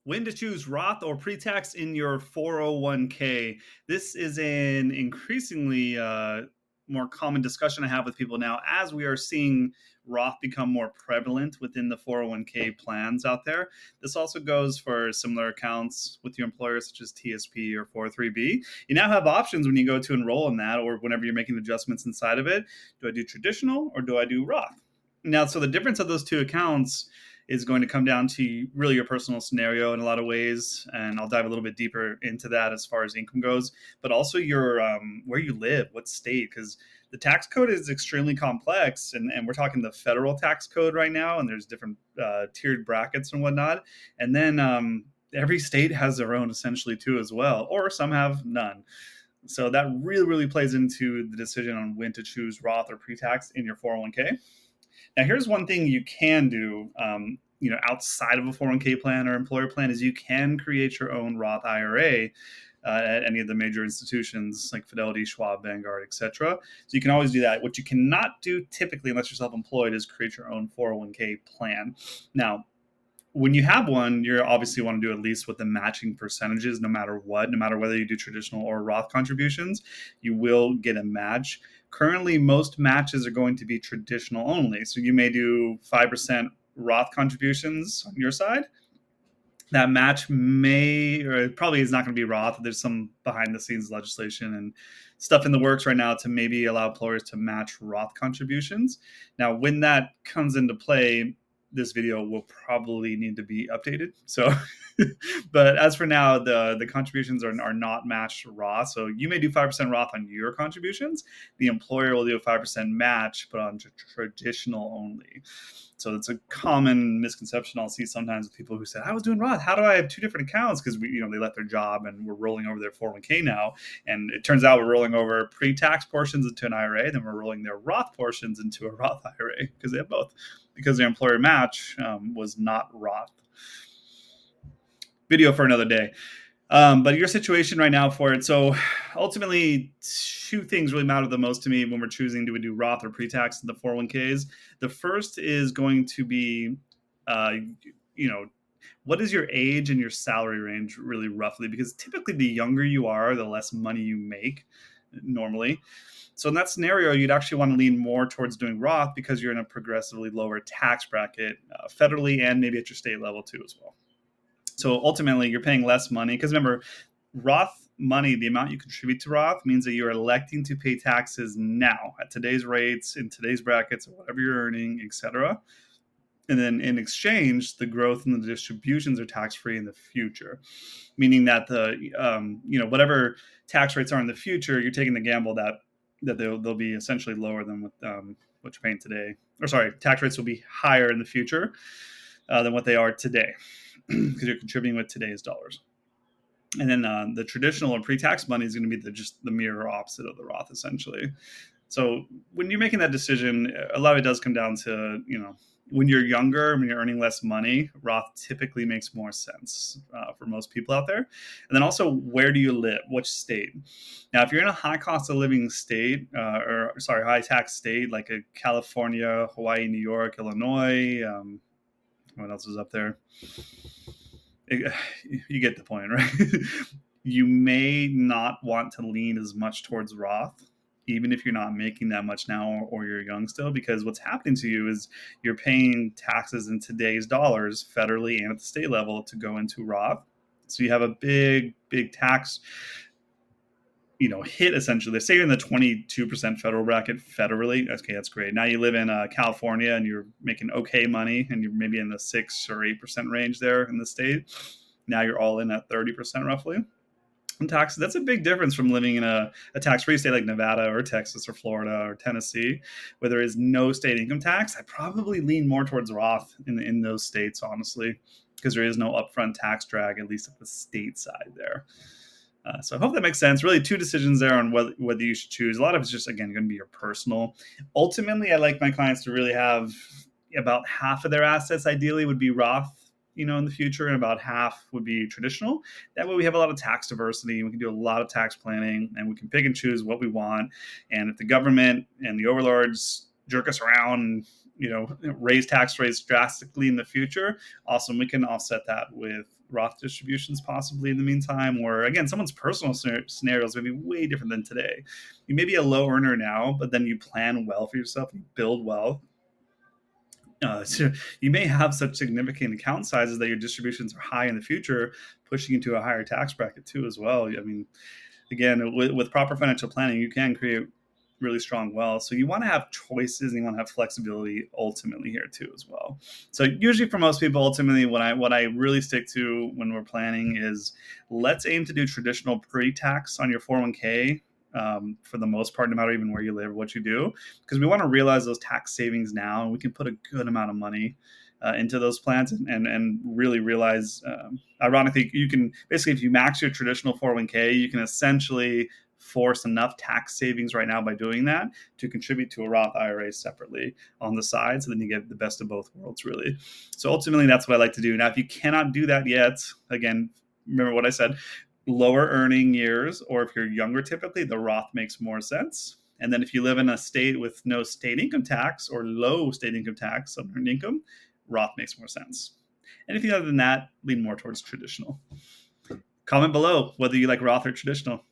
When to choose Roth or Pretax in your 401k. This is an increasingly more common discussion I have with people now as we are seeing Roth become more prevalent within the 401k plans out there. This also goes for similar accounts with your employer, such as TSP or 403b. You now have options when you go to enroll in that or whenever you're making adjustments inside of it. Do I do traditional or do I do Roth? Now, so the difference of those two accounts is going to come down to really your personal scenario in a lot of ways, and I'll dive a little bit deeper into that as far as income goes, but also your where you live, what state, because the tax code is extremely complex, and we're talking the federal tax code right now, and there's different tiered brackets and whatnot, and then every state has their own essentially too as well, or some have none. So that really plays into the decision on when to choose Roth or pre-tax in your 401k. Now, here's one thing you can do, outside of a 401k plan or employer plan, is you can create your own Roth IRA at any of the major institutions like Fidelity, Schwab, Vanguard, etc. So you can always do that. What you cannot do typically, unless you're self-employed, is create your own 401k plan. Now, when you have one, you obviously want to do at least with the matching percentages, no matter what, no matter whether you do traditional or Roth contributions, you will get a match. Currently, most matches are going to be traditional only. So you may do 5% Roth contributions on your side. That match may, or it probably is not going to be Roth. There's some behind the scenes legislation and stuff in the works right now to maybe allow employers to match Roth contributions. Now, when that comes into play, this video will probably need to be updated. So, but as for now, the contributions are not matched Roth. So you may do 5% Roth on your contributions. The employer will do a 5% match, but on traditional only. So it's a common misconception I'll see sometimes with people who said, I was doing Roth. How do I have two different accounts? Because they left their job and we're rolling over their 401k now. And it turns out we're rolling over pre-tax portions into an IRA, then we're rolling their Roth portions into a Roth IRA because they have both. Because their employer match was not Roth. Video for another day. But your situation right now for it. So ultimately, two things really matter the most to me when we're choosing do we do Roth or pre-tax in the 401ks. The first is going to be, uh, what is your age and your salary range really roughly? Because typically the younger you are, the less money you make normally. So in that scenario, you'd actually want to lean more towards doing Roth because you're in a progressively lower tax bracket federally and maybe at your state level too as well. So ultimately, you're paying less money because remember, Roth money, the amount you contribute to Roth means that you're electing to pay taxes now at today's rates, in today's brackets, or whatever you're earning, etc. And then in exchange, the growth and the distributions are tax free in the future, meaning that whatever tax rates are in the future, you're taking the gamble that they'll be essentially lower than what you're paying today. Or sorry, tax rates will be higher in the future than what they are today because you're contributing with today's dollars. And then the traditional or pre-tax money is going to be just the mirror opposite of the Roth, essentially. So when you're making that decision, a lot of it does come down to, when you're younger, when you're earning less money, Roth typically makes more sense for most people out there. And then also, where do you live? Which state? Now, if you're in a high cost of living state, high tax state like a California, Hawaii, New York, Illinois, what else is up there? You get the point, right? You may not want to lean as much towards Roth, even if you're not making that much now or you're young still, because what's happening to you is you're paying taxes in today's dollars federally and at the state level to go into Roth. So you have a big tax hit essentially. Say you're in the 22% federal bracket federally. Okay, that's great. Now you live in California and you're making okay money and you're maybe in the 6 or 8% range there in the state. Now you're all in at 30% roughly in taxes. That's a big difference from living in a tax-free state like Nevada or Texas or Florida or Tennessee, where there is no state income tax. I probably lean more towards Roth in those states, honestly, because there is no upfront tax drag, at least at the state side there. So I hope that makes sense. Really, two decisions there on whether you should choose. A lot of it's just, again, going to be your personal. Ultimately, I like my clients to really have about half of their assets, ideally, would be Roth, in the future, and about half would be traditional. That way we have a lot of tax diversity. We can do a lot of tax planning and we can pick and choose what we want. And if the government and the overlords jerk us around, raise tax rates drastically in the future, awesome, we can offset that with Roth distributions possibly in the meantime. Or again, someone's personal scenarios may be way different than today. You may be a low earner now, but then you plan well for yourself, you build wealth. So you may have such significant account sizes that your distributions are high in the future, pushing you to a higher tax bracket too as well. I mean, again, with proper financial planning, you can create really strong wealth. So you want to have choices and you want to have flexibility ultimately here too as well. So usually for most people, ultimately what I really stick to when we're planning is, let's aim to do traditional pre-tax on your 401k, for the most part, no matter even where you live or what you do, because we want to realize those tax savings now, and we can put a good amount of money into those plans, and really realize, ironically, you can basically, if you max your traditional 401k, you can essentially force enough tax savings right now by doing that to contribute to a Roth IRA separately on the side. So then you get the best of both worlds, really. So ultimately, that's what I like to do. Now, if you cannot do that yet, again, remember what I said, lower earning years, or if you're younger, typically the Roth makes more sense. And then if you live in a state with no state income tax or low state income tax on earned income, Roth makes more sense. Anything other than that, lean more towards traditional. Comment below whether you like Roth or traditional.